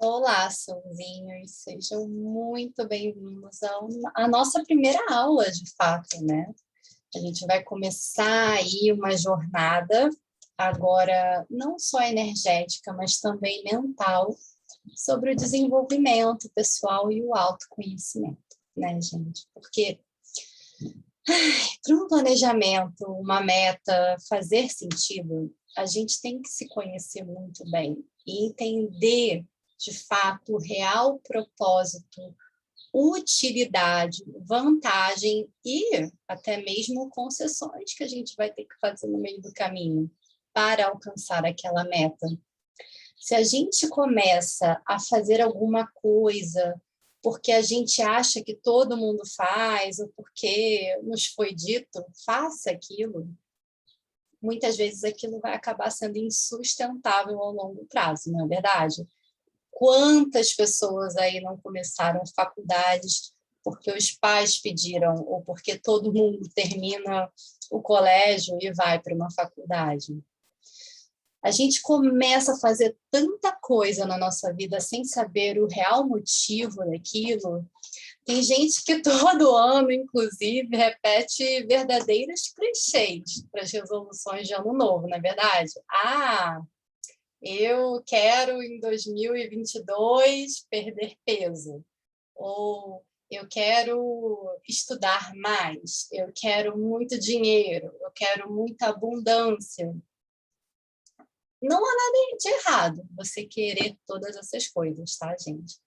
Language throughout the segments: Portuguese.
Olá, solzinhos, sejam muito bem-vindos à nossa primeira aula, de fato, né? A gente vai começar aí uma jornada, agora não só energética, mas também mental, sobre o desenvolvimento pessoal e o autoconhecimento, né, gente? Porque para um planejamento, uma meta fazer sentido, a gente tem que se conhecer muito bem e entender, de fato, o real propósito, utilidade, vantagem e até mesmo concessões que a gente vai ter que fazer no meio do caminho para alcançar aquela meta. Se a gente começa a fazer alguma coisa porque a gente acha que todo mundo faz, ou porque nos foi dito, faça aquilo, muitas vezes aquilo vai acabar sendo insustentável ao longo prazo, não é verdade? Quantas pessoas aí não começaram faculdades porque os pais pediram, ou porque todo mundo termina o colégio e vai para uma faculdade? A gente começa a fazer tanta coisa na nossa vida sem saber o real motivo daquilo. Tem gente que todo ano, inclusive, repete verdadeiros clichês para as resoluções de ano novo, não é verdade? Eu quero em 2022 perder peso. Ou eu quero estudar mais, eu quero muito dinheiro, eu quero muita abundância. Não há nada de errado você querer todas essas coisas, tá, gente?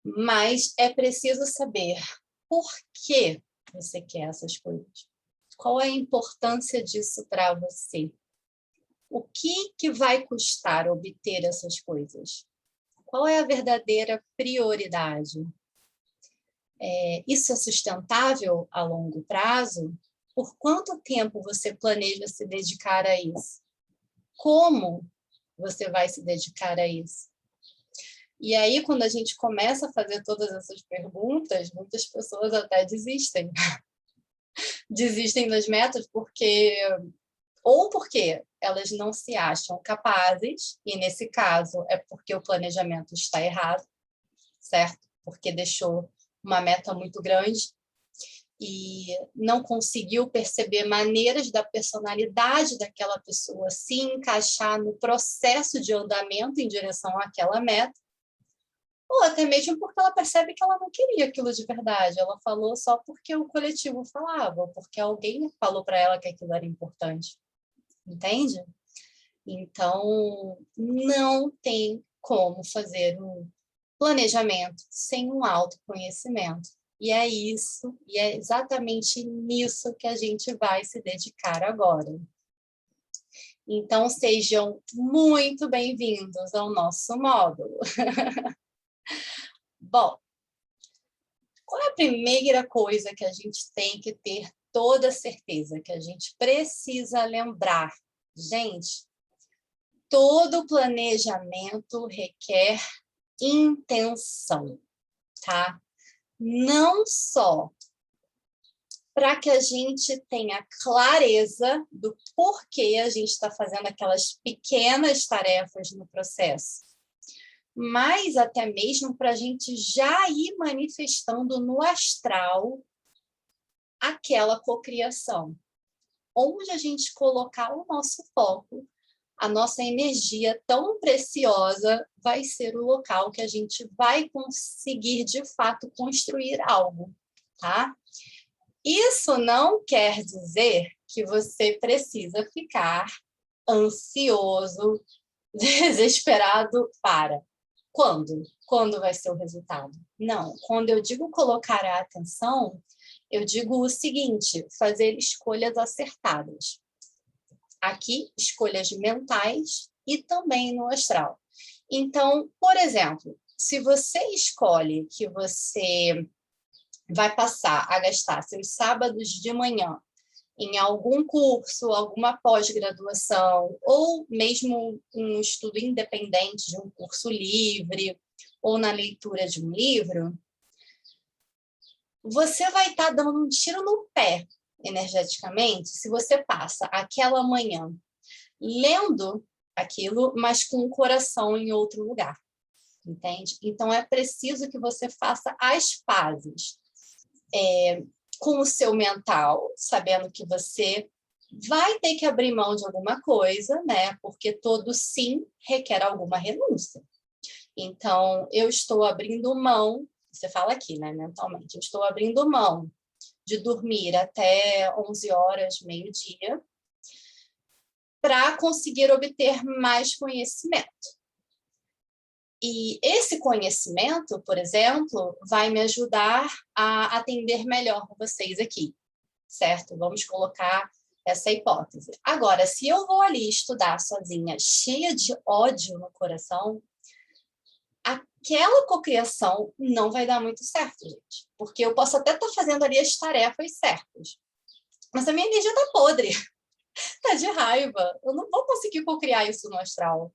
Mas é preciso saber por que você quer essas coisas. Qual é a importância disso para você? O que vai custar obter essas coisas? Qual é a verdadeira prioridade? Isso é sustentável a longo prazo? Por quanto tempo você planeja se dedicar a isso? Como você vai se dedicar a isso? E aí, quando a gente começa a fazer todas essas perguntas, muitas pessoas até desistem. Desistem das metas porque elas não se acham capazes, e nesse caso é porque o planejamento está errado, certo? Porque deixou uma meta muito grande e não conseguiu perceber maneiras da personalidade daquela pessoa se encaixar no processo de andamento em direção àquela meta, ou até mesmo porque ela percebe que ela não queria aquilo de verdade, ela falou só porque o coletivo falava, porque alguém falou para ela que aquilo era importante, entende? Então, não tem como fazer um planejamento sem um autoconhecimento. E é isso, e é exatamente nisso que a gente vai se dedicar agora. Então, sejam muito bem-vindos ao nosso módulo. Bom, qual é a primeira coisa que a gente tem que ter toda certeza, que a gente precisa lembrar? Gente, todo planejamento requer intenção, tá? Não só para que a gente tenha clareza do porquê a gente está fazendo aquelas pequenas tarefas no processo, mas até mesmo para a gente já ir manifestando no astral aquela cocriação, onde a gente colocar o nosso foco, a nossa energia tão preciosa vai ser o local que a gente vai conseguir, de fato, construir algo, tá? Isso não quer dizer que você precisa ficar ansioso, desesperado para. Quando? Quando vai ser o resultado? Não, quando eu digo colocar a atenção, eu digo o seguinte, fazer escolhas acertadas. Aqui, escolhas mentais e também no astral. Então, por exemplo, se você escolhe que você vai passar a gastar seus sábados de manhã em algum curso, alguma pós-graduação, ou mesmo um estudo independente de um curso livre, ou na leitura de um livro, você vai estar dando um tiro no pé energeticamente se você passa aquela manhã lendo aquilo, mas com o coração em outro lugar. entende? Então, é preciso que você faça as pazes com o seu mental, sabendo que você vai ter que abrir mão de alguma coisa, né? Porque todo sim requer alguma renúncia. Então, eu estou abrindo mão, você fala aqui, né, mentalmente, eu estou abrindo mão de dormir até 11 horas, meio-dia, para conseguir obter mais conhecimento. E esse conhecimento, por exemplo, vai me ajudar a atender melhor vocês aqui, certo? Vamos colocar essa hipótese. Agora, se eu vou ali estudar sozinha, cheia de ódio no coração, aquela cocriação não vai dar muito certo, gente. Porque eu posso até estar fazendo ali as tarefas certas, mas a minha energia está podre, está de raiva. Eu não vou conseguir cocriar isso no astral.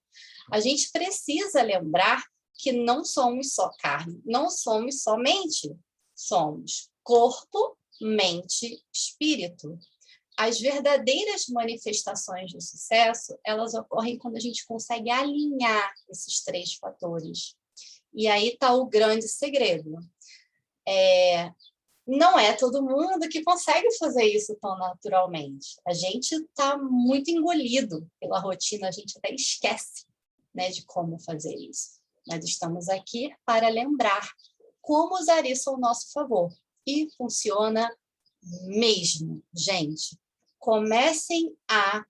A gente precisa lembrar que não somos só carne, não somos só mente. Somos corpo, mente, espírito. As verdadeiras manifestações de sucesso, elas ocorrem quando a gente consegue alinhar esses 3 fatores. E aí está o grande segredo. Não é todo mundo que consegue fazer isso tão naturalmente. A gente está muito engolido pela rotina, a gente até esquece, né, de como fazer isso. Nós estamos aqui para lembrar como usar isso ao nosso favor. E funciona mesmo, gente. Comecem a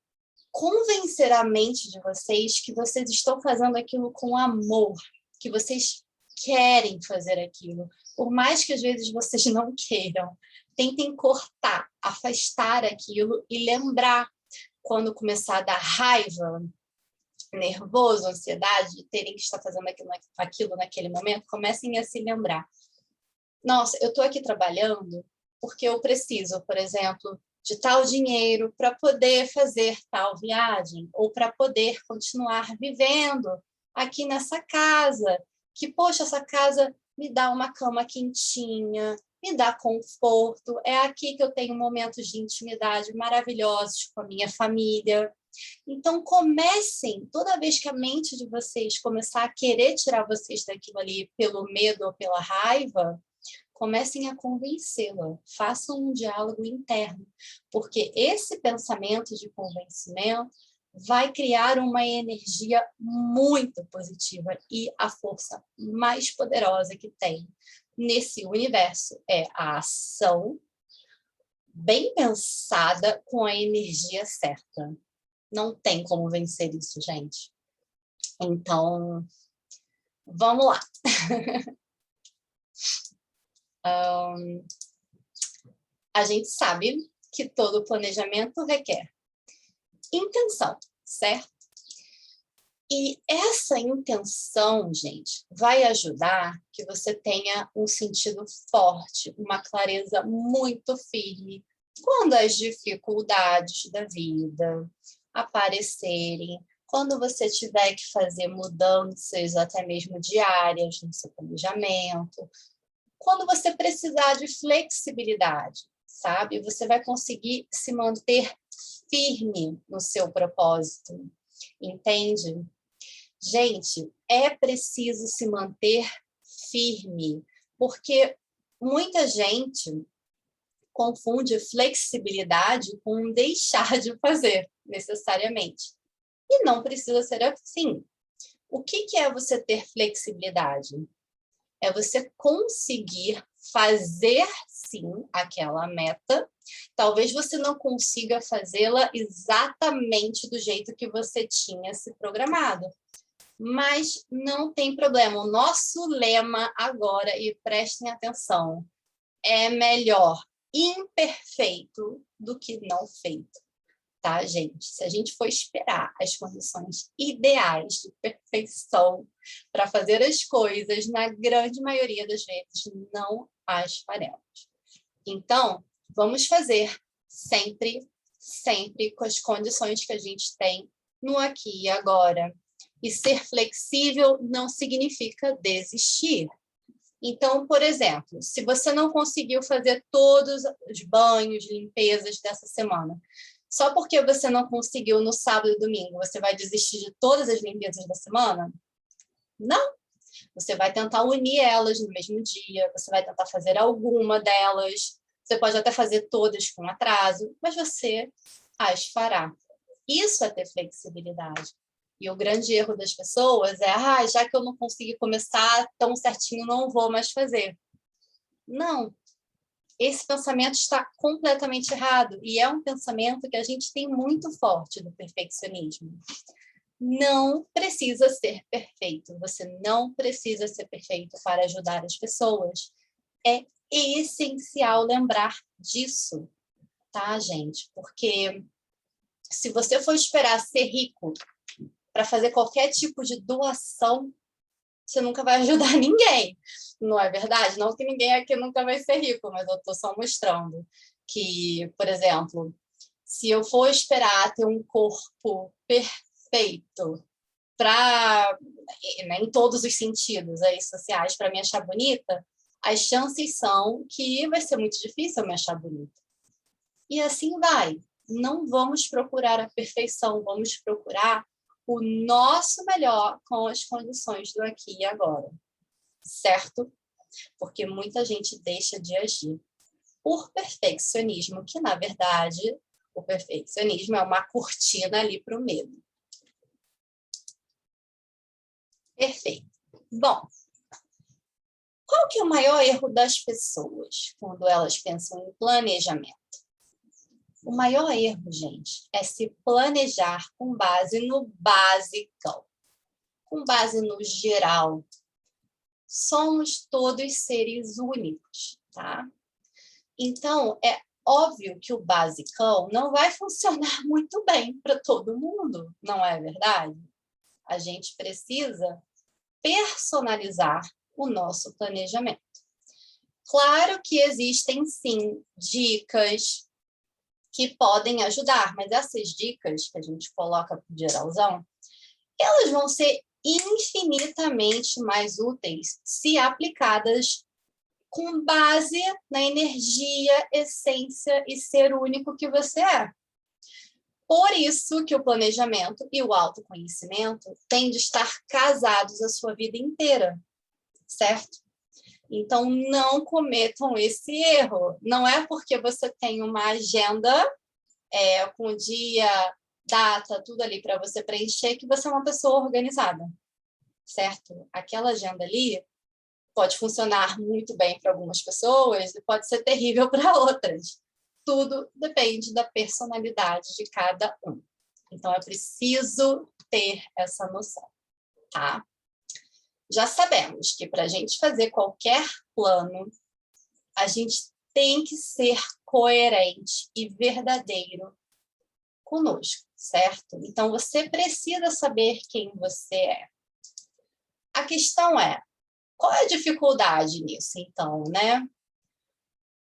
convencer a mente de vocês que vocês estão fazendo aquilo com amor, que vocês querem fazer aquilo, por mais que às vezes vocês não queiram. Tentem cortar, afastar aquilo e lembrar quando começar a dar raiva, nervoso, ansiedade, de terem que estar fazendo aquilo naquele momento, comecem a se lembrar. Nossa, eu estou aqui trabalhando porque eu preciso, por exemplo, de tal dinheiro para poder fazer tal viagem ou para poder continuar vivendo aqui nessa casa, que, poxa, essa casa me dá uma cama quentinha, me dá conforto, é aqui que eu tenho momentos de intimidade maravilhosos com a minha família. Então, comecem, toda vez que a mente de vocês começar a querer tirar vocês daquilo ali pelo medo ou pela raiva, comecem a convencê-la, façam um diálogo interno, porque esse pensamento de convencimento vai criar uma energia muito positiva e a força mais poderosa que tem nesse universo é a ação bem pensada com a energia certa. Não tem como vencer isso, gente. Então, vamos lá. A gente sabe que todo planejamento requer intenção, certo? E essa intenção, gente, vai ajudar que você tenha um sentido forte, uma clareza muito firme quando as dificuldades da vida aparecerem, quando você tiver que fazer mudanças até mesmo diárias no seu planejamento, quando você precisar de flexibilidade, sabe? Você vai conseguir se manter firme no seu propósito, entende? Gente, é preciso se manter firme, porque muita gente confunde flexibilidade com deixar de fazer, necessariamente. E não precisa ser assim. O que é você ter flexibilidade? É você conseguir fazer, sim, aquela meta. Talvez você não consiga fazê-la exatamente do jeito que você tinha se programado. Mas não tem problema. O nosso lema agora, e prestem atenção, é melhor imperfeito do que não feito. Tá, gente? Se a gente for esperar as condições ideais de perfeição para fazer as coisas, na grande maioria das vezes, não as faremos. Então, vamos fazer sempre, sempre com as condições que a gente tem no aqui e agora. E ser flexível não significa desistir. Então, por exemplo, se você não conseguiu fazer todos os banhos, limpezas dessa semana, só porque você não conseguiu no sábado e domingo, você vai desistir de todas as limpezas da semana? Não. Você vai tentar unir elas no mesmo dia, você vai tentar fazer alguma delas, você pode até fazer todas com atraso, mas você as fará. Isso é ter flexibilidade. E o grande erro das pessoas é, já que eu não consegui começar tão certinho, não vou mais fazer. Não. Esse pensamento está completamente errado. E é um pensamento que a gente tem muito forte do perfeccionismo. Não precisa ser perfeito. Você não precisa ser perfeito para ajudar as pessoas. É essencial lembrar disso, tá, gente? Porque se você for esperar ser rico para fazer qualquer tipo de doação, você nunca vai ajudar ninguém. Não é verdade? Não que ninguém aqui nunca vai ser rico, mas eu estou só mostrando que, por exemplo, se eu for esperar ter um corpo perfeito para, né, em todos os sentidos aí, sociais, para me achar bonita, as chances são que vai ser muito difícil eu me achar bonita. E assim vai. Não vamos procurar a perfeição, vamos procurar o nosso melhor com as condições do aqui e agora. Certo? Porque muita gente deixa de agir por perfeccionismo, que, na verdade, o perfeccionismo é uma cortina ali para o medo. Perfeito. Bom, qual que é o maior erro das pessoas quando elas pensam em planejamento? O maior erro, gente, é se planejar com base no basicão, com base no geral. Somos todos seres únicos, tá? Então, é óbvio que o basicão não vai funcionar muito bem para todo mundo, não é verdade? A gente precisa personalizar o nosso planejamento. Claro que existem, sim, dicas que podem ajudar, mas essas dicas que a gente coloca para o geralzão, elas vão ser infinitamente mais úteis se aplicadas com base na energia, essência e ser único que você é. Por isso que o planejamento e o autoconhecimento têm de estar casados a sua vida inteira, certo? Então, não cometam esse erro. Não é porque você tem uma agenda com dia, data, tudo ali para você preencher que você é uma pessoa organizada, certo? Aquela agenda ali pode funcionar muito bem para algumas pessoas e pode ser terrível para outras. Tudo depende da personalidade de cada um. Então, é preciso ter essa noção, tá? Já sabemos que para a gente fazer qualquer plano, a gente tem que ser coerente e verdadeiro conosco, certo? Então, você precisa saber quem você é. A questão é, qual é a dificuldade nisso, então, né?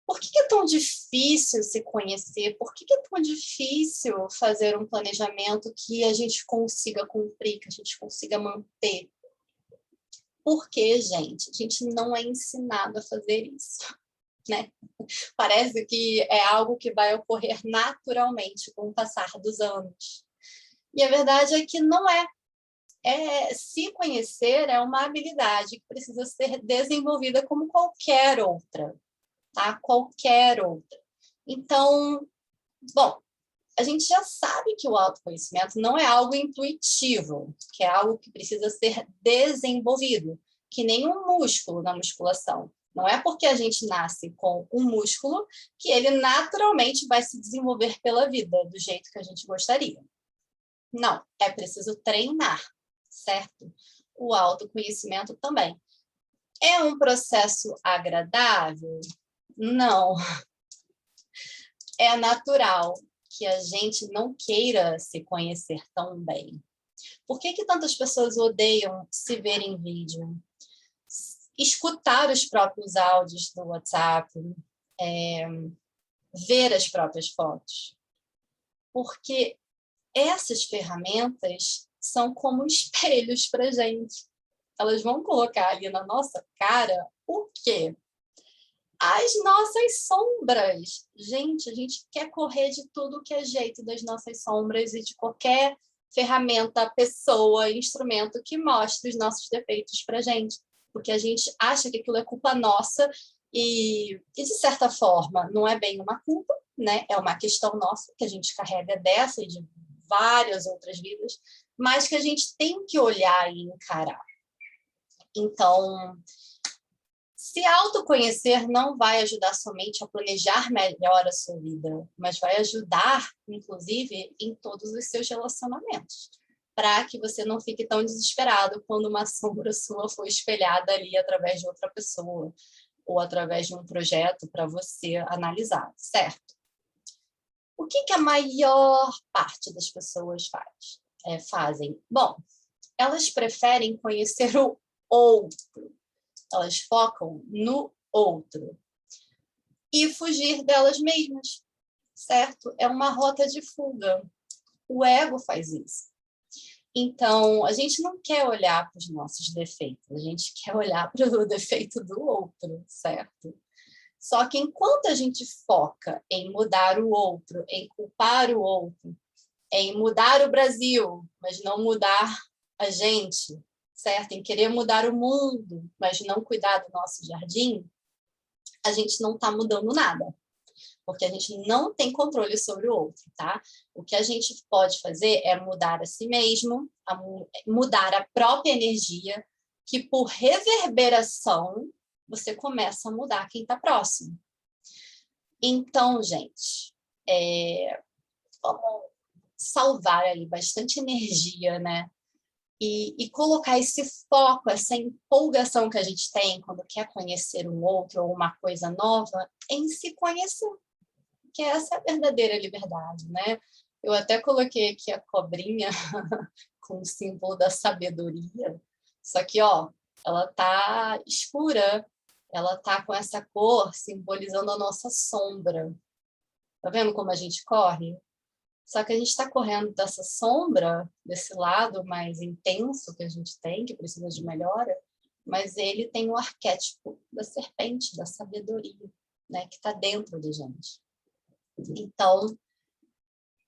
Por que é tão difícil se conhecer? Por que é tão difícil fazer um planejamento que a gente consiga cumprir, que a gente consiga manter? Porque, gente, a gente não é ensinado a fazer isso, né? Parece que é algo que vai ocorrer naturalmente com o passar dos anos. E a verdade é que não é. Se conhecer é uma habilidade que precisa ser desenvolvida como qualquer outra, tá? Qualquer outra. Então, bom, a gente já sabe que o autoconhecimento não é algo intuitivo, que é algo que precisa ser desenvolvido, que nem um músculo na musculação. Não é porque a gente nasce com um músculo que ele naturalmente vai se desenvolver pela vida, do jeito que a gente gostaria. Não, é preciso treinar, certo? O autoconhecimento também. É um processo agradável? Não. É natural que a gente não queira se conhecer tão bem. Por que tantas pessoas odeiam se ver em vídeo? Escutar os próprios áudios do WhatsApp, ver as próprias fotos. Porque essas ferramentas são como espelhos para a gente. Elas vão colocar ali na nossa cara o quê? As nossas sombras. Gente, a gente quer correr de tudo que é jeito das nossas sombras e de qualquer ferramenta, pessoa, instrumento que mostra os nossos defeitos para a gente, porque a gente acha que aquilo é culpa nossa e de certa forma, não é bem uma culpa, né? É uma questão nossa que a gente carrega dessa e de várias outras vidas, mas que a gente tem que olhar e encarar. Então, se autoconhecer não vai ajudar somente a planejar melhor a sua vida, mas vai ajudar, inclusive, em todos os seus relacionamentos, para que você não fique tão desesperado quando uma sombra sua for espelhada ali através de outra pessoa ou através de um projeto para você analisar, certo? O que a maior parte das pessoas fazem? Bom, elas preferem conhecer o outro. Elas focam no outro e fugir delas mesmas, certo? É uma rota de fuga. O ego faz isso. Então, a gente não quer olhar para os nossos defeitos, a gente quer olhar para o defeito do outro, certo? Só que enquanto a gente foca em mudar o outro, em culpar o outro, em mudar o Brasil, mas não mudar a gente, certo? Em querer mudar o mundo, mas não cuidar do nosso jardim, a gente não está mudando nada, porque a gente não tem controle sobre o outro, tá? O que a gente pode fazer é mudar a si mesmo, mudar a própria energia, que por reverberação você começa a mudar quem está próximo. Então, gente, vamos salvar aí bastante energia, né? E colocar esse foco, essa empolgação que a gente tem quando quer conhecer um outro ou uma coisa nova, em se conhecer, que essa é a verdadeira liberdade, né? Eu até coloquei aqui a cobrinha com o símbolo da sabedoria, só que, ó, ela tá escura, ela tá com essa cor simbolizando a nossa sombra. Tá vendo como a gente corre? Só que a gente está correndo dessa sombra, desse lado mais intenso que a gente tem, que precisa de melhora, mas ele tem o arquétipo da serpente, da sabedoria, né, que está dentro da gente. Então,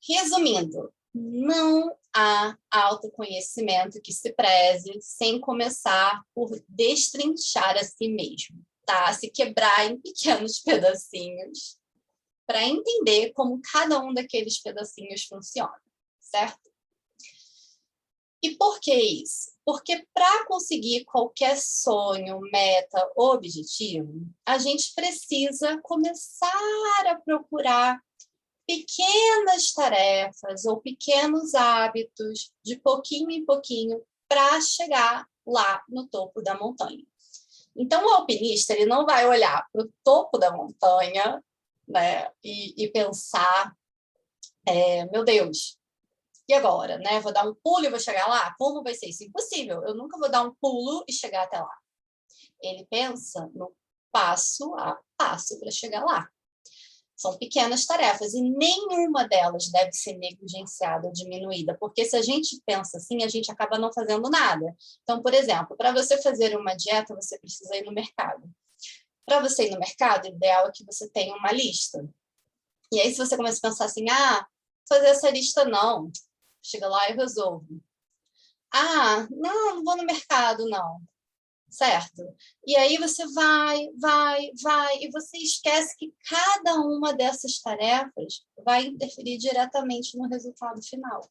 resumindo, não há autoconhecimento que se preze sem começar por destrinchar a si mesmo, tá? Se quebrar em pequenos pedacinhos, para entender como cada um daqueles pedacinhos funciona, certo? E por que isso? Porque para conseguir qualquer sonho, meta, objetivo, a gente precisa começar a procurar pequenas tarefas ou pequenos hábitos, de pouquinho em pouquinho, para chegar lá no topo da montanha. Então, o alpinista ele não vai olhar para o topo da montanha, né, e pensar, meu Deus, e agora, né? Vou dar um pulo e vou chegar lá? Como vai ser isso? Impossível, eu nunca vou dar um pulo e chegar até lá. Ele pensa no passo a passo para chegar lá. São pequenas tarefas e nenhuma delas deve ser negligenciada ou diminuída, porque se a gente pensa assim, a gente acaba não fazendo nada. Então, por exemplo, para você fazer uma dieta, você precisa ir no mercado. Para você ir no mercado, o ideal é que você tenha uma lista. E aí, se você começa a pensar assim, fazer essa lista não, chega lá e resolve. Não vou no mercado, não. Certo? E aí você vai, e você esquece que cada uma dessas tarefas vai interferir diretamente no resultado final.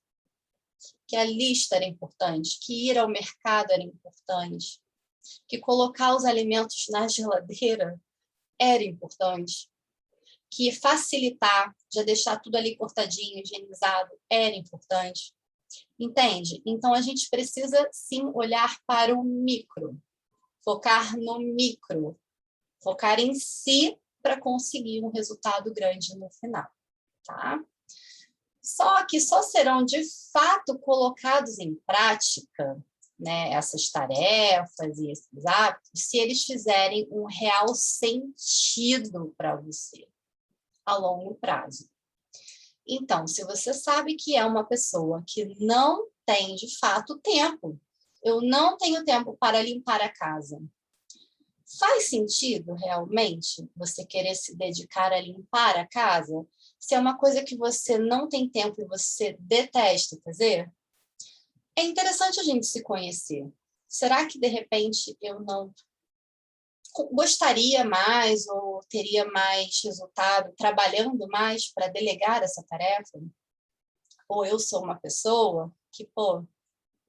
Que a lista era importante, que ir ao mercado era importante, que colocar os alimentos na geladeira era importante, que facilitar, já deixar tudo ali cortadinho, higienizado, era importante. Entende? Então, a gente precisa, sim, olhar para o micro, focar no micro, focar em si para conseguir um resultado grande no final, tá? Só que só serão, de fato, colocados em prática, né, essas tarefas e esses hábitos, se eles fizerem um real sentido para você a longo prazo. Então, se você sabe que é uma pessoa que não tem, de fato, tempo, eu não tenho tempo para limpar a casa. Faz sentido, realmente, você querer se dedicar a limpar a casa? Se é uma coisa que você não tem tempo e você detesta fazer? é interessante a gente se conhecer. Será que, de repente, eu não gostaria mais ou teria mais resultado trabalhando mais para delegar essa tarefa? Ou eu sou uma pessoa que, pô,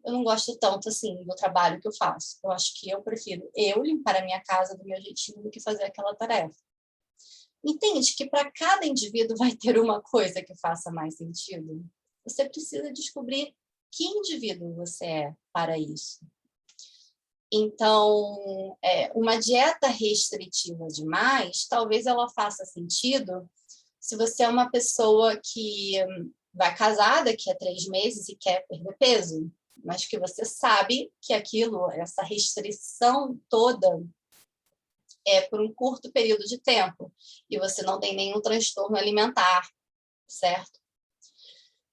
eu não gosto tanto assim do trabalho que eu faço. Eu acho que eu prefiro eu limpar a minha casa do meu jeitinho do que fazer aquela tarefa. Entende que para cada indivíduo vai ter uma coisa que faça mais sentido? Você precisa descobrir que indivíduo você é para isso. Então, uma dieta restritiva demais, talvez ela faça sentido se você é uma pessoa que vai casar daqui a 3 meses e quer perder peso, mas que você sabe que aquilo, essa restrição toda, é por um curto período de tempo e você não tem nenhum transtorno alimentar, certo?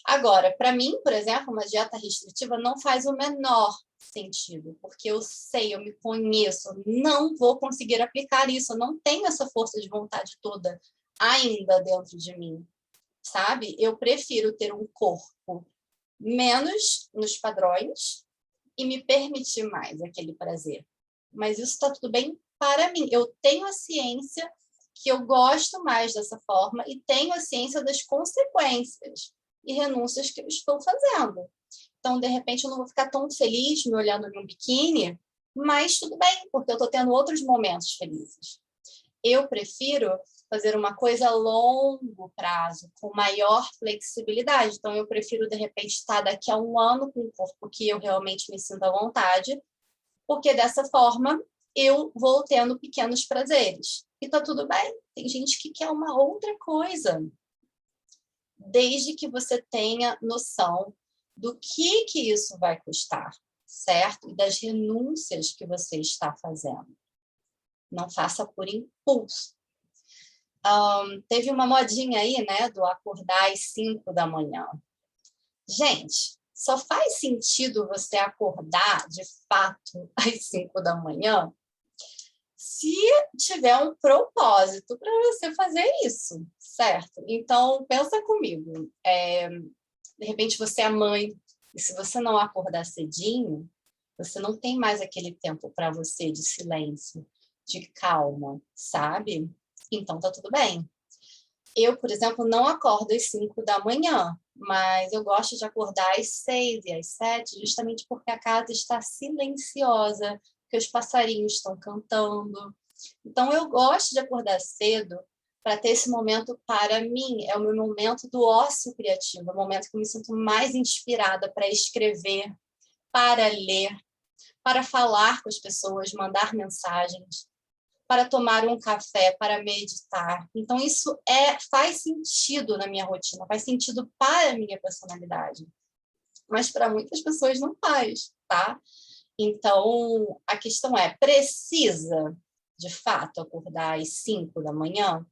Agora, para mim, por exemplo, uma dieta restritiva não faz o menor sentido, porque eu sei, eu me conheço, não vou conseguir aplicar isso, eu não tenho essa força de vontade toda ainda dentro de mim, sabe? Eu prefiro ter um corpo menos nos padrões e me permitir mais aquele prazer. Mas isso está tudo bem para mim. Eu tenho a ciência que eu gosto mais dessa forma e tenho a ciência das consequências e renúncias que eu estou fazendo. Então, de repente, eu não vou ficar tão feliz me olhando em um biquíni, mas tudo bem, porque eu estou tendo outros momentos felizes. Eu prefiro fazer uma coisa a longo prazo, com maior flexibilidade. Então, eu prefiro, de repente, estar daqui a 1 ano com um corpo que eu realmente me sinto à vontade, porque dessa forma eu vou tendo pequenos prazeres. E tá tudo bem. Tem gente que quer uma outra coisa. Desde que você tenha noção do que isso vai custar, certo? E das renúncias que você está fazendo. Não faça por impulso. Teve uma modinha aí, né, do acordar às 5 da manhã. Gente, só faz sentido você acordar, de fato, às 5 da manhã se tiver um propósito para você fazer isso, certo? Então, pensa comigo. De repente, você é mãe, e se você não acordar cedinho, você não tem mais aquele tempo para você de silêncio, de calma, sabe? Então, tá tudo bem. Eu, por exemplo, não acordo às 5 da manhã, mas eu gosto de acordar às 6 e às 7, justamente porque a casa está silenciosa, porque os passarinhos estão cantando. Então, eu gosto de acordar cedo para ter esse momento para mim. É o meu momento do ócio criativo, é o momento que eu me sinto mais inspirada para escrever, para ler, para falar com as pessoas, mandar mensagens, para tomar um café, para meditar. Então, isso faz sentido na minha rotina, faz sentido para a minha personalidade. Mas para muitas pessoas não faz, tá? Então, a questão é, precisa, de fato, acordar às 5 da manhã?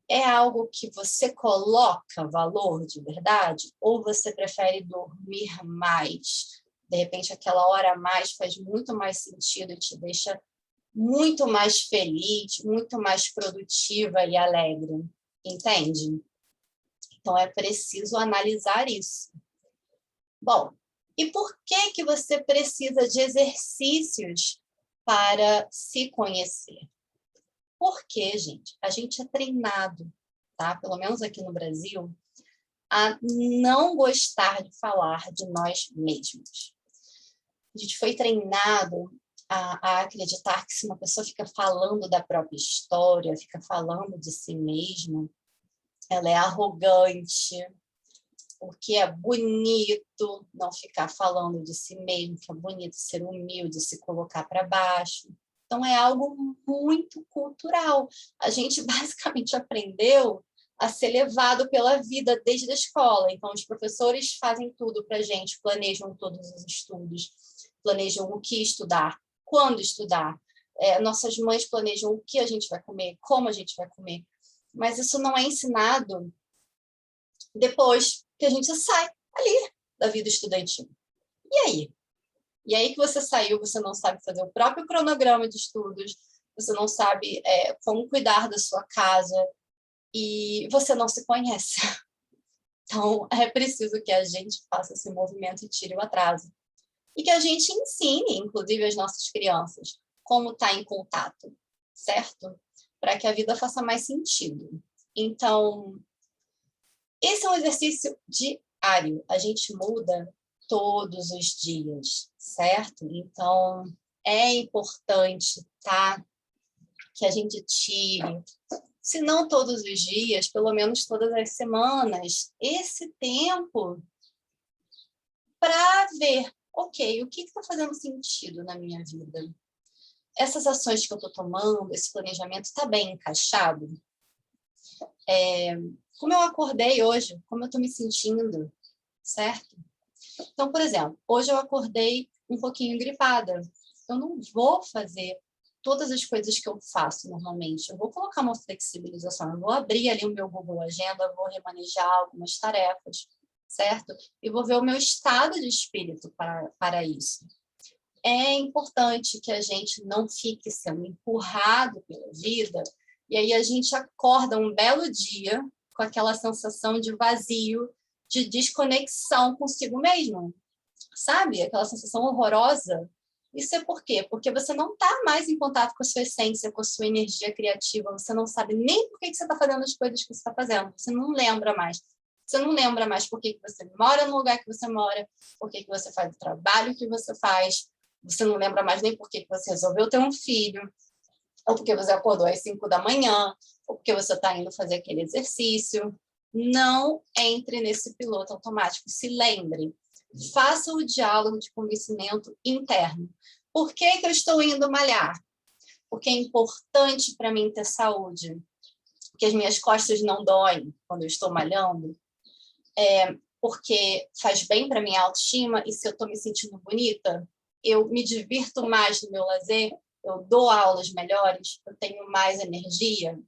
É algo que você coloca valor de verdade? Ou você prefere dormir mais? De repente, aquela hora a mais faz muito mais sentido e te deixa muito mais feliz, muito mais produtiva e alegre, entende? Então, é preciso analisar isso. Bom, e por que você precisa de exercícios para se conhecer? Porque, gente, a gente é treinado, tá? Pelo menos aqui no Brasil, a não gostar de falar de nós mesmos. A gente foi treinado a acreditar que se uma pessoa fica falando da própria história, fica falando de si mesma, ela é arrogante, porque é bonito não ficar falando de si mesmo, que é bonito ser humilde, se colocar para baixo. Então, é algo muito cultural. A gente basicamente aprendeu a ser levado pela vida desde a escola. Então, os professores fazem tudo para a gente, planejam todos os estudos, planejam o que estudar, quando estudar. Nossas mães planejam o que a gente vai comer, como a gente vai comer. Mas isso não é ensinado depois que a gente sai ali da vida estudantil. E aí? E aí que você saiu, você não sabe fazer o próprio cronograma de estudos, você não sabe como cuidar da sua casa e você não se conhece. Então, é preciso que a gente faça esse movimento e tire o atraso. e que a gente ensine, inclusive, as nossas crianças, como estar em contato, certo? Para que a vida faça mais sentido. Então, esse é um exercício diário, a gente muda todos os dias, certo? Então, é importante, tá? Que a gente tire, se não todos os dias, pelo menos todas as semanas, esse tempo para ver, ok, o que está fazendo sentido na minha vida? Essas ações que eu estou tomando, esse planejamento está bem encaixado? Como eu acordei hoje, como eu estou me sentindo, certo? Então, por exemplo, hoje eu acordei um pouquinho gripada. Eu não vou fazer todas as coisas que eu faço normalmente. Eu vou colocar uma flexibilização, eu vou abrir ali o meu Google Agenda, vou remanejar algumas tarefas, certo? E vou ver o meu estado de espírito para isso. É importante que a gente não fique sendo empurrado pela vida, e aí a gente acorda um belo dia com aquela sensação de vazio, de desconexão consigo mesmo, sabe? Aquela sensação horrorosa. Isso é por quê? Porque você não está mais em contato com a sua essência, com a sua energia criativa, você não sabe nem por que você está fazendo as coisas que você está fazendo, você não lembra mais. Você não lembra mais por que você mora no lugar que você mora, por que você faz o trabalho que você faz, você não lembra mais nem por que você resolveu ter um filho, ou porque você acordou às 5 da manhã, ou porque você está indo fazer aquele exercício. Não entre nesse piloto automático. Se lembre, faça o diálogo de convencimento interno. Por que eu estou indo malhar? Porque é importante para mim ter saúde. Porque as minhas costas não doem quando eu estou malhando. Porque faz bem para minha autoestima e se eu estou me sentindo bonita, eu me divirto mais no meu lazer, eu dou aulas melhores, eu tenho mais energia,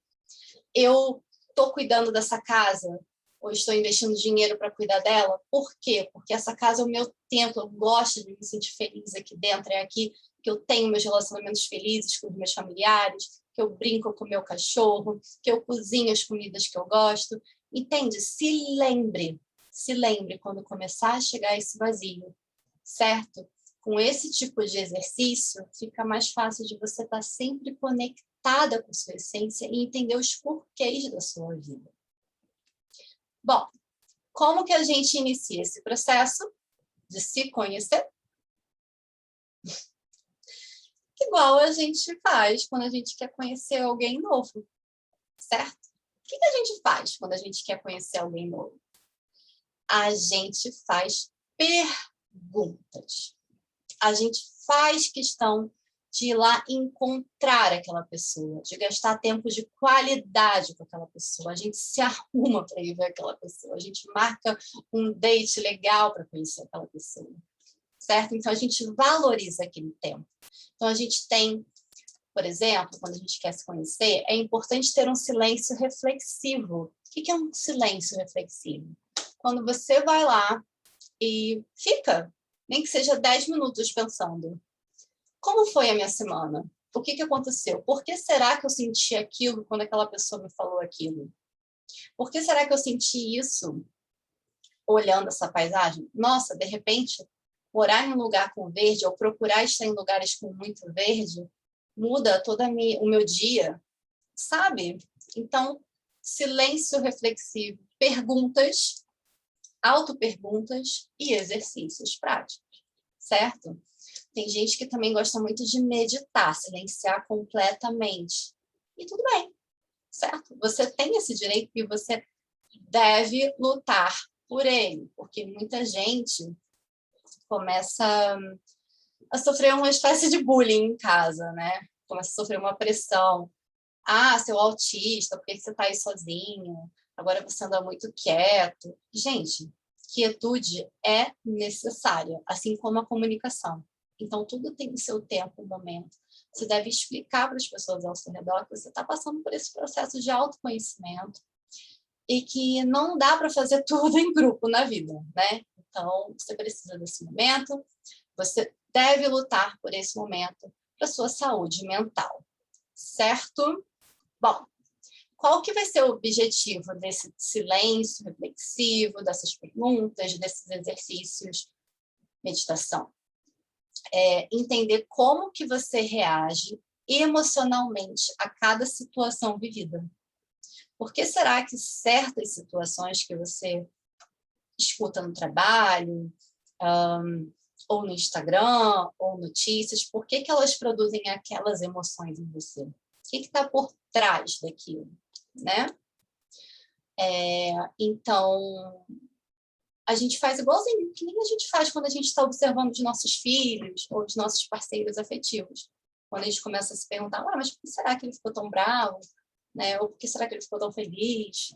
eu estou cuidando dessa casa, ou estou investindo dinheiro para cuidar dela. Por quê? Porque essa casa é o meu templo, eu gosto de me sentir feliz aqui dentro, é aqui que eu tenho meus relacionamentos felizes com os meus familiares, que eu brinco com o meu cachorro, que eu cozinho as comidas que eu gosto. Entende? Se lembre quando começar a chegar esse vazio, certo? Com esse tipo de exercício, fica mais fácil de você estar sempre conectada com sua essência e entender os porquês da sua vida. Bom, como que a gente inicia esse processo de se conhecer? Igual a gente faz quando a gente quer conhecer alguém novo, certo? O que a gente faz quando a gente quer conhecer alguém novo? A gente faz perguntas. A gente faz questão de ir lá encontrar aquela pessoa, de gastar tempo de qualidade com aquela pessoa. A gente se arruma para ir ver aquela pessoa, a gente marca um date legal para conhecer aquela pessoa, certo? Então, a gente valoriza aquele tempo. Então, a gente tem, por exemplo, quando a gente quer se conhecer, é importante ter um silêncio reflexivo. O que é um silêncio reflexivo? Quando você vai lá e fica, nem que seja 10 minutos pensando. Como foi a minha semana? O que aconteceu? Por que será que eu senti aquilo quando aquela pessoa me falou aquilo? Por que será que eu senti isso olhando essa paisagem? Nossa, de repente, morar em um lugar com verde ou procurar estar em lugares com muito verde muda todo o meu dia, sabe? Então, silêncio reflexivo, perguntas, autoperguntas e exercícios práticos, certo? Tem gente que também gosta muito de meditar, silenciar completamente. E tudo bem, certo? Você tem esse direito e você deve lutar por ele, porque muita gente começa a sofrer uma espécie de bullying em casa, né? Começa a sofrer uma pressão. Ah, seu autista, por que você está aí sozinho? Agora você anda muito quieto. Gente, quietude é necessária, assim como a comunicação. Então, tudo tem o seu tempo, o momento. Você deve explicar para as pessoas ao seu redor que você está passando por esse processo de autoconhecimento e que não dá para fazer tudo em grupo na vida, né? Então, você precisa desse momento, você deve lutar por esse momento para a sua saúde mental, certo? Bom, qual que vai ser o objetivo desse silêncio reflexivo, dessas perguntas, desses exercícios? Meditação. entender como que você reage emocionalmente a cada situação vivida. Por que será que certas situações que você escuta no trabalho, ou no Instagram, ou notícias, por que que elas produzem aquelas emoções em você? O que está por trás daquilo, né? Então, a gente faz igualzinho, que nem a gente faz quando a gente está observando os nossos filhos ou os nossos parceiros afetivos. Quando a gente começa a se perguntar, mas por que será que ele ficou tão bravo? Né? Ou por que será que ele ficou tão feliz?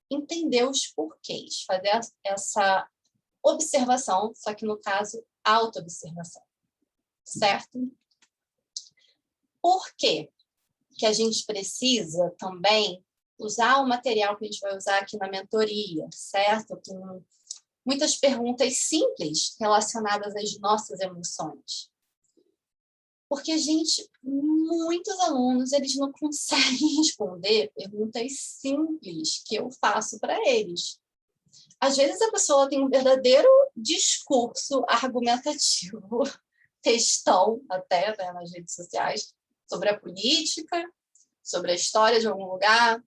Entender os porquês, fazer essa observação, só que no caso, auto-observação, certo? Por quê que a gente precisa também usar o material que a gente vai usar aqui na mentoria, certo? Com muitas perguntas simples relacionadas às nossas emoções. Porque, gente, muitos alunos, eles não conseguem responder perguntas simples que eu faço para eles. Às vezes a pessoa tem um verdadeiro discurso argumentativo, textão até, né, nas redes sociais, sobre a política, sobre a história de algum lugar,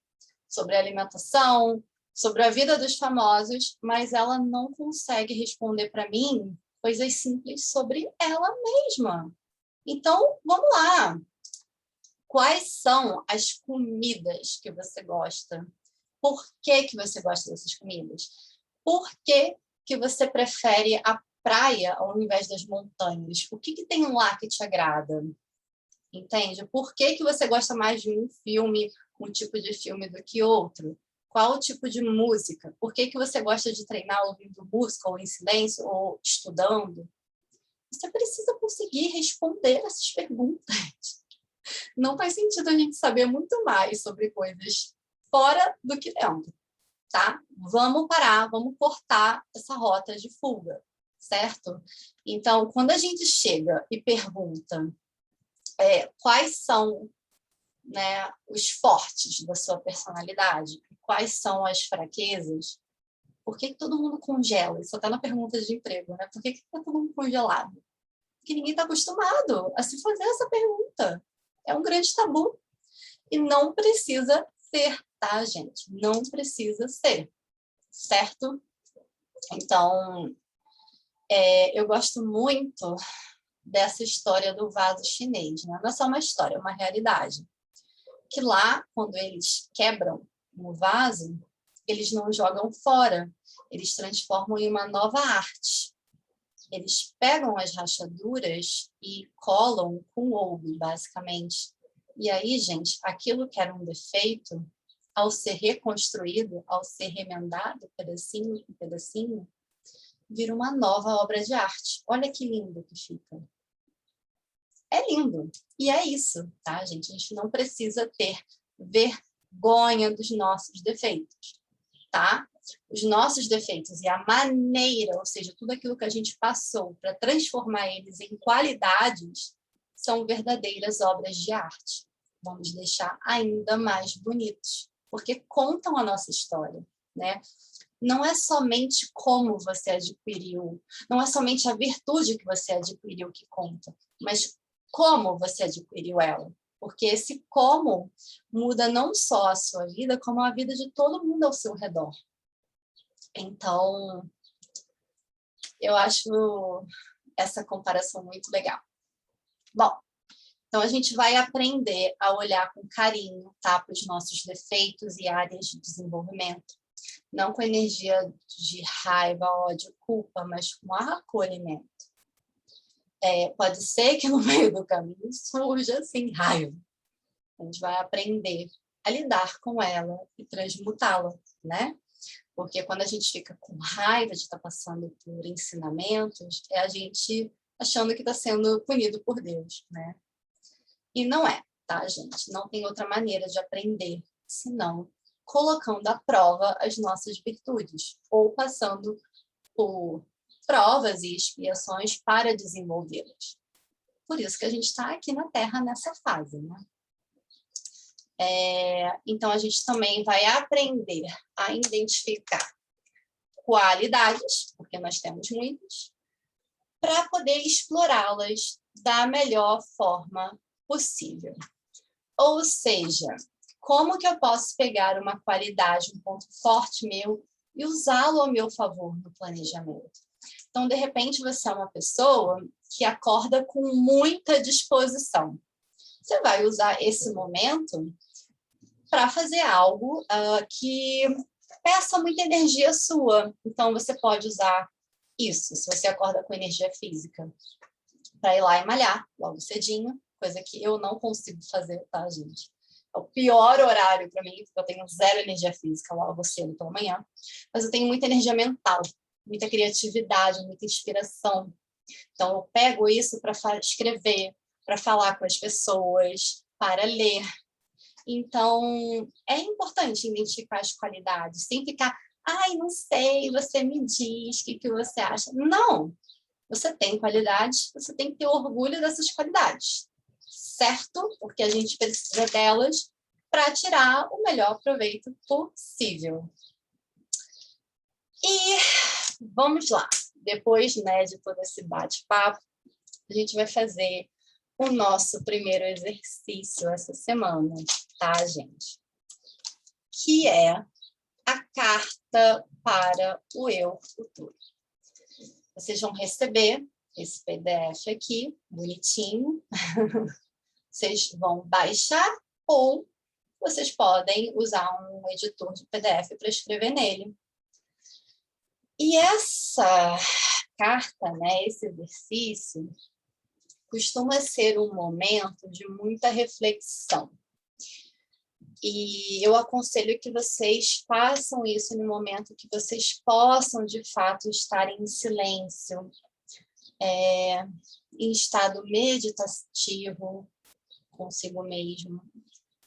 sobre a alimentação, sobre a vida dos famosos, mas ela não consegue responder para mim coisas simples sobre ela mesma. Então, vamos lá. Quais são as comidas que você gosta? Por que que você gosta dessas comidas? Por que que você prefere a praia ao invés das montanhas? O que que tem lá que te agrada? Entende? Por que que você gosta mais de um filme, um tipo de filme do que outro? Qual o tipo de música? Por que que você gosta de treinar ouvindo música, ou em silêncio, ou estudando? Você precisa conseguir responder essas perguntas. Não faz sentido a gente saber muito mais sobre coisas fora do que dentro, tá? Vamos parar, vamos cortar essa rota de fuga, certo? Então, quando a gente chega e pergunta quais são, né, os fortes da sua personalidade, quais são as fraquezas, por que que todo mundo congela? Isso até na pergunta de emprego, né? Por que que está todo mundo congelado? Porque ninguém está acostumado a se fazer essa pergunta. É um grande tabu. E não precisa ser, tá, gente? Não precisa ser, certo? Então, eu gosto muito dessa história do vaso chinês, né? Não é só uma história, é uma realidade. Que lá, quando eles quebram o vaso, eles não jogam fora, eles transformam em uma nova arte. Eles pegam as rachaduras e colam com ouro, basicamente. E aí, gente, aquilo que era um defeito, ao ser reconstruído, ao ser remendado, pedacinho por pedacinho, vira uma nova obra de arte. Olha que lindo que fica. É lindo. E é isso, tá, gente? A gente não precisa ter vergonha dos nossos defeitos, tá? Os nossos defeitos e a maneira, ou seja, tudo aquilo que a gente passou para transformar eles em qualidades, são verdadeiras obras de arte. Vamos deixar ainda mais bonitos, porque contam a nossa história, né? Não é somente como você adquiriu, não é somente a virtude que você adquiriu que conta, mas como você adquiriu ela. Porque esse como muda não só a sua vida, como a vida de todo mundo ao seu redor. Então, eu acho essa comparação muito legal. Bom, então a gente vai aprender a olhar com carinho, tá, para os nossos defeitos e áreas de desenvolvimento. Não com energia de raiva, ódio, culpa, mas com acolhimento. Pode ser que no meio do caminho surja, assim, raiva. A gente vai aprender a lidar com ela e transmutá-la, né? Porque quando a gente fica com raiva de estar passando por ensinamentos, é a gente achando que está sendo punido por Deus, né? E não é, tá, gente? Não tem outra maneira de aprender, senão colocando à prova as nossas virtudes, ou passando por provas e expiações para desenvolvê-las. Por isso que a gente está aqui na Terra nessa fase, né? Então, a gente também vai aprender a identificar qualidades, porque nós temos muitas, para poder explorá-las da melhor forma possível. Ou seja, como que eu posso pegar uma qualidade, um ponto forte meu e usá-lo ao meu favor no planejamento? Então, de repente, você é uma pessoa que acorda com muita disposição. Você vai usar esse momento para fazer algo que peça muita energia sua. Então, você pode usar isso, se você acorda com energia física, para ir lá e malhar logo cedinho, coisa que eu não consigo fazer, tá, gente? É o pior horário para mim, porque eu tenho zero energia física logo cedo pela manhã, mas eu tenho muita energia mental, muita criatividade, muita inspiração. Então, eu pego isso para escrever, para falar com as pessoas, para ler. Então, é importante identificar as qualidades, sem ficar, ai, não sei, você me diz, o que você acha? Não! Você tem qualidades, você tem que ter orgulho dessas qualidades, certo? Porque a gente precisa delas para tirar o melhor proveito possível. E vamos lá. Depois, né, de todo esse bate-papo, a gente vai fazer o nosso primeiro exercício essa semana, tá, gente? Que é a carta para o eu futuro. Vocês vão receber esse PDF aqui, bonitinho. Vocês vão baixar ou vocês podem usar um editor de PDF para escrever nele. E essa carta, né, esse exercício, costuma ser um momento de muita reflexão. E eu aconselho que vocês façam isso no momento que vocês possam, de fato, estar em silêncio, em estado meditativo consigo mesmo,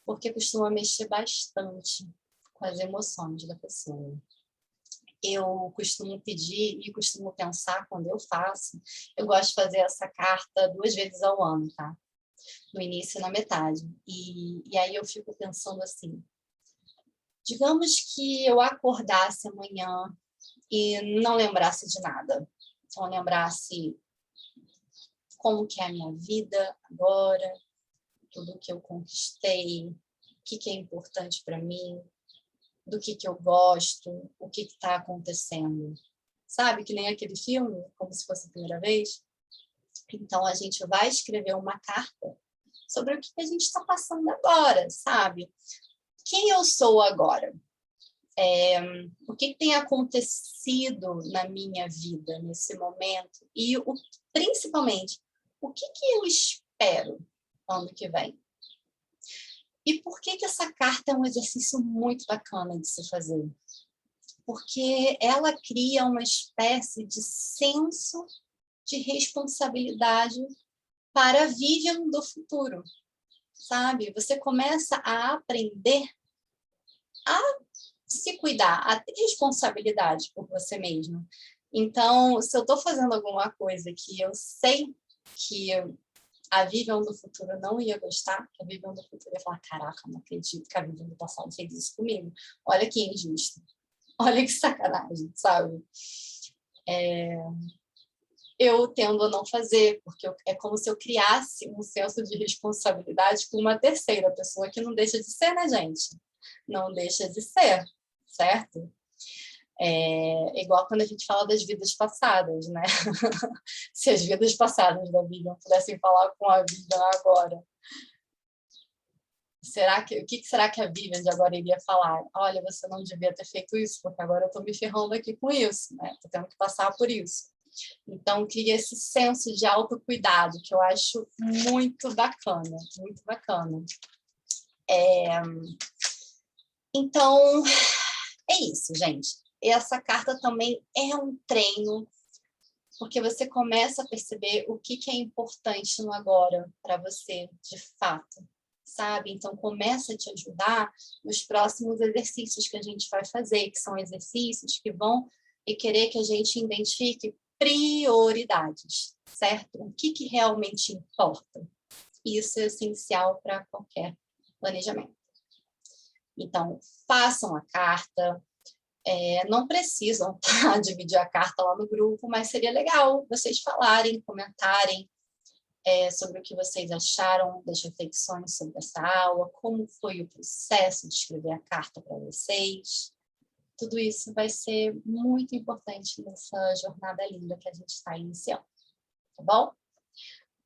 porque costuma mexer bastante com as emoções da pessoa. Eu costumo pedir e costumo pensar quando eu faço, eu gosto de fazer essa carta 2 vezes ao ano, tá? No início e na metade. E aí eu fico pensando assim, digamos que eu acordasse amanhã e não lembrasse de nada. Não lembrasse como que é a minha vida agora, tudo que eu conquistei, o que é importante para mim, do que eu gosto, o que está acontecendo. Sabe, que nem aquele filme, como se fosse a primeira vez? Então, a gente vai escrever uma carta sobre o que a gente está passando agora, sabe? Quem eu sou agora? O que tem acontecido na minha vida nesse momento? E, principalmente, o que eu espero ano que vem? E por que essa carta é um exercício muito bacana de se fazer? Porque ela cria uma espécie de senso de responsabilidade para a Vivian do futuro, sabe? Você começa a aprender a se cuidar, a ter responsabilidade por você mesmo. Então, se eu estou fazendo alguma coisa que eu sei que a Vivian do futuro não ia gostar, que a Vivian do futuro ia falar, caraca, não acredito que a Vivian do passado fez isso comigo. Olha que injusto. Olha que sacanagem, sabe? Eu tendo a não fazer, porque é como se eu criasse um senso de responsabilidade com uma terceira pessoa que não deixa de ser, né, gente? Não deixa de ser, certo? É igual quando a gente fala das vidas passadas, né? Se as vidas passadas da Vivian pudessem falar com a Vivian agora, o que será que a Vivian de agora iria falar? Olha, você não devia ter feito isso, porque agora eu estou me ferrando aqui com isso, né? Estou tendo que passar por isso. Então, cria esse senso de autocuidado, que eu acho muito bacana, muito bacana. Então, é isso, gente. Essa carta também é um treino, porque você começa a perceber o que é importante no agora para você, de fato, sabe? Então, começa a te ajudar nos próximos exercícios que a gente vai fazer, que são exercícios que vão querer que a gente identifique prioridades, certo? O que realmente importa. Isso é essencial para qualquer planejamento. Então, façam a carta, Não precisam dividir a carta lá no grupo, mas seria legal vocês falarem, comentarem sobre o que vocês acharam das reflexões sobre essa aula, como foi o processo de escrever a carta para vocês. Tudo isso vai ser muito importante nessa jornada linda que a gente está iniciando, tá bom?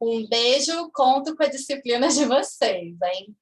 Um beijo, conto com a disciplina de vocês, hein?